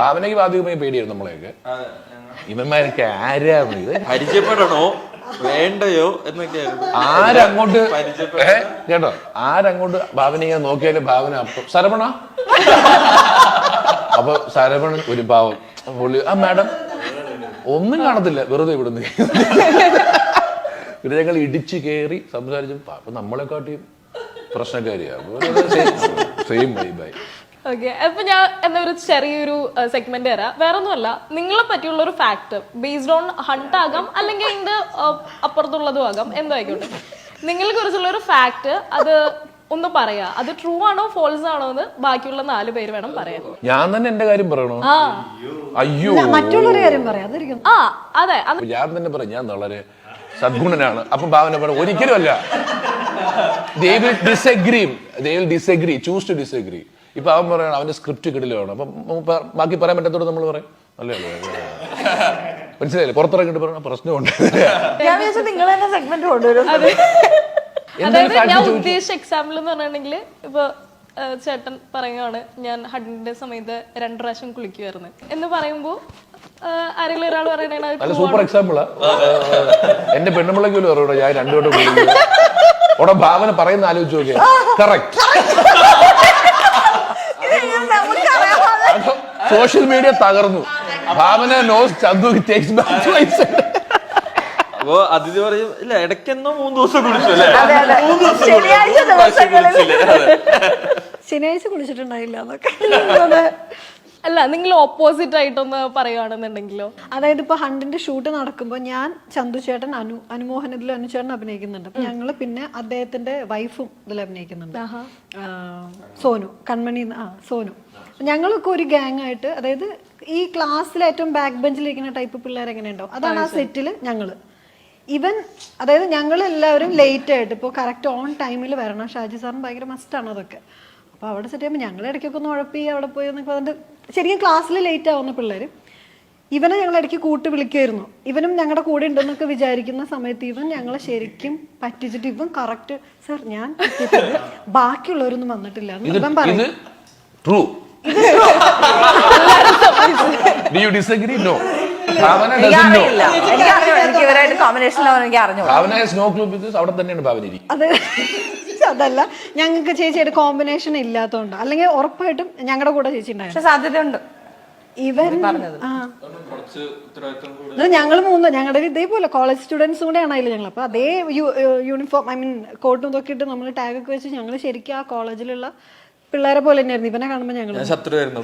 ഭാവനയ്ക്ക് ആദ്യമേ പേടിയായിരുന്നു നമ്മളെയൊക്കെ. ഇവന്മാരൊക്കെ ആരാണ് ഇത്, പരിചയപ്പെടണോ വേണ്ടയോ എന്നൊക്കെയായിരുന്നു. ആരങ്ങോട്ട് കേട്ടോ, ആരങ്ങോട്ട് ഭാവനയെ നോക്കിയാലും ഭാവന അപ്പം സരവണ. അപ്പൊ സരവണൻ ഒരു പാവം പുള്ളി, ആ മാഡം ഒന്നും കാണത്തില്ല, വെറുതെ ഇവിടുന്ന്. പിന്നെ ഞങ്ങൾ ഇടിച്ചു കയറി സംസാരിച്ചു. അപ്പൊ നമ്മളെക്കാട്ടിയും പ്രശ്നക്കാരിയാ. സെയിം വൈബായി. ഓക്കെ, അപ്പൊ ഞാൻ എന്നാ ഒരു ചെറിയൊരു സെഗ്മെന്റ് തരാം. വേറെ ഒന്നുമല്ല, നിങ്ങളെ പറ്റിയുള്ള ഒരു ഫാക്ട് ബേസ്ഡ് ഓൺ ഹണ്ട് ആകാം, അല്ലെങ്കിൽ ഇതിന്റെ അപ്പുറത്തുള്ളതും ആകാം, എന്തോ ആയിക്കോട്ടെ. നിങ്ങളെ കുറിച്ചുള്ള ഒരു ഫാക്ട് അത് ഒന്ന് പറയാ. അത് ട്രൂ ആണോ ഫോൾസ് ആണോ എന്ന് ബാക്കിയുള്ള 4 പേര് വേണം പറയാൻ. ഞാൻ തന്നെ എന്റെ കാര്യം പറയണോ? അയ്യോ, മറ്റുള്ളവരുടെ കാര്യം പറയാം. അതെ, ഞാൻ തന്നെ പറയാം, ഞാൻ വളരെ സദ്ഗുണനാണ്. അപ്പൊ ഭാവന പറഞ്ഞു ഒരിക്കലും അല്ല. They will disagree, choose to disagree. ഇപ്പൊ അവൻ പറയണം അവന്റെ സ്ക്രിപ്റ്റ് കിടിലാണ്, അപ്പൊ ബാക്കി പറയാൻ പറ്റത്തോട് നമ്മൾ പറയും അല്ലേ, മനസ്സിലായില്ലേ? പുറത്തിറങ്ങിട്ട് പറയണ പ്രശ്നമുണ്ട്. നിങ്ങൾ തന്നെ സെഗ്മെന്റ് കൊണ്ടുവരും. അതായത് ഞാൻ ഉദ്ദേശിച്ച എക്സാമ്പിൾ എന്ന് പറഞ്ഞിട്ടുണ്ടെങ്കിൽ, ഇപ്പൊ ചേട്ടൻ പറയുകയാണ് ഞാൻ ഹഡിന്റെ സമയത്ത് 2 പ്രാവശ്യം കുളിക്കുമായിരുന്നു എന്ന് പറയുമ്പോ ആരെങ്കിലും ഒരാൾ പറയണ സൂപ്പർ എക്സാമ്പിളാ. എന്റെ പെണ്ണുമ്പിളയ്ക്ക് പോലും പറയണോ ഞാൻ 2 വട്ടം കുളിക്കും. അവിടെ ഭാവന പറയുന്ന ആലോചിച്ച് നോക്കിയാ കറക്റ്റ്. സോഷ്യൽ മീഡിയ തകർന്നു. Bhavana knows Chandu takes back twice. അപ്പൊ അതിഥി പറയും ഇല്ല ഇടയ്ക്കെന്നോ 3 ദിവസം കുളിച്ചു അല്ലേ, ശനിയാഴ്ച കുളിച്ചിട്ടുണ്ടായില്ല എന്നൊക്കെ. അല്ല, നിങ്ങൾ ഓപ്പോസിറ്റ് ആയിട്ടൊന്ന് പറയുകയാണെന്നുണ്ടെങ്കിലോ? അതായത് ഇപ്പൊ ഹണ്ടിന്റെ ഷൂട്ട് നടക്കുമ്പോൾ ഞാൻ ചന്തു ചേട്ടൻ അനുമോഹൻ ഇതിൽ അനുചേട്ടൻ അഭിനയിക്കുന്നുണ്ട്. അപ്പൊ ഞങ്ങള് പിന്നെ അദ്ദേഹത്തിന്റെ വൈഫും ഇതിൽ അഭിനയിക്കുന്നുണ്ട്, സോനു കൺമണി. സോനു. ഞങ്ങളൊക്കെ ഒരു ഗ്യാങ് ആയിട്ട്, അതായത് ഈ ക്ലാസ്സിൽ ഏറ്റവും ബാക്ക് ബെഞ്ചിലിരിക്കുന്ന ടൈപ്പ് പിള്ളേർ എങ്ങനെയുണ്ടോ അതാണ് ആ സെറ്റില് ഞങ്ങള്. ഇവൻ അതായത് ഞങ്ങൾ എല്ലാവരും ലേറ്റ് ആയിട്ട് ഇപ്പോൾ കറക്റ്റ് ഓൺ ടൈമിൽ വരണം. ഷാജി സാറിന് ഭയങ്കര മസ്റ്റാണ് അതൊക്കെ. അപ്പോൾ അവിടെ സെറ്റ് ചെയ്യുമ്പോൾ ഞങ്ങൾ ഇടയ്ക്കൊക്കെ ഒന്ന് ഉഴപ്പി അവിടെ പോയി എന്നൊക്കെ പറഞ്ഞിട്ട് ശരിക്കും ക്ലാസ്സിൽ ലേറ്റ് ആവുന്ന പിള്ളേർ. ഇവനെ ഞങ്ങൾ ഇടയ്ക്ക് കൂട്ട് വിളിക്കുമായിരുന്നു. ഇവനും ഞങ്ങളുടെ കൂടെ ഉണ്ടെന്നൊക്കെ വിചാരിക്കുന്ന സമയത്ത് ഇവൻ ഞങ്ങളെ ശരിക്കും പറ്റിച്ചിട്ട് ഇവൻ കറക്റ്റ് സർ ഞാൻ ബാക്കിയുള്ളവരൊന്നും വന്നിട്ടില്ല ഇവൻ പറയും. അതല്ല, ഞങ്ങൾക്ക് ചേച്ചിയുടെ കോമ്പിനേഷൻ ഇല്ലാത്തതുകൊണ്ട്, അല്ലെങ്കിൽ ഉറപ്പായിട്ടും ഞങ്ങളുടെ കൂടെ ചേച്ചി ഉണ്ടായിരുന്നു. സാധ്യതയുണ്ട്. ഇവൻ ഞങ്ങൾ 3 ഞങ്ങളുടെ ഇതേപോലെ കോളേജ് സ്റ്റുഡൻസും കൂടെ ആണല്ലോ ഞങ്ങൾ. അപ്പൊ അതേ യൂണിഫോം കോട്ടും ഇതൊക്കെ ഇട്ട് നമ്മൾ ടാഗ് ഒക്കെ വെച്ച് ഞങ്ങൾ ശരിക്കും ആ കോളേജിലുള്ള പിള്ളേരെ പോലെ തന്നെയായിരുന്നു. ഇവനെ കാണുമ്പോൾ ഞങ്ങൾ ശത്രുവായിരുന്നു.